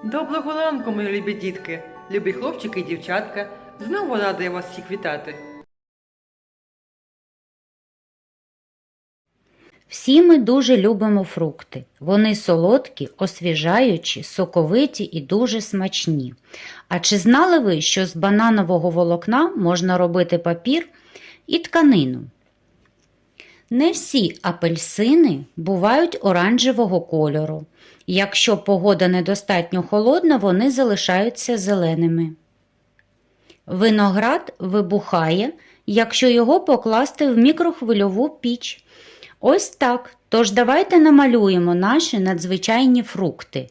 Доброго ранку, мої любі дітки, любі хлопчики і дівчатка. Знову рада я вас всіх вітати. Всі ми дуже любимо фрукти. Вони солодкі, освіжаючі, соковиті і дуже смачні. А чи знали ви, що з бананового волокна можна робити папір і тканину? Не всі апельсини бувають оранжевого кольору. Якщо погода недостатньо холодна, вони залишаються зеленими. Виноград вибухає, якщо його покласти в мікрохвильову піч. Ось так. Тож давайте намалюємо наші надзвичайні фрукти.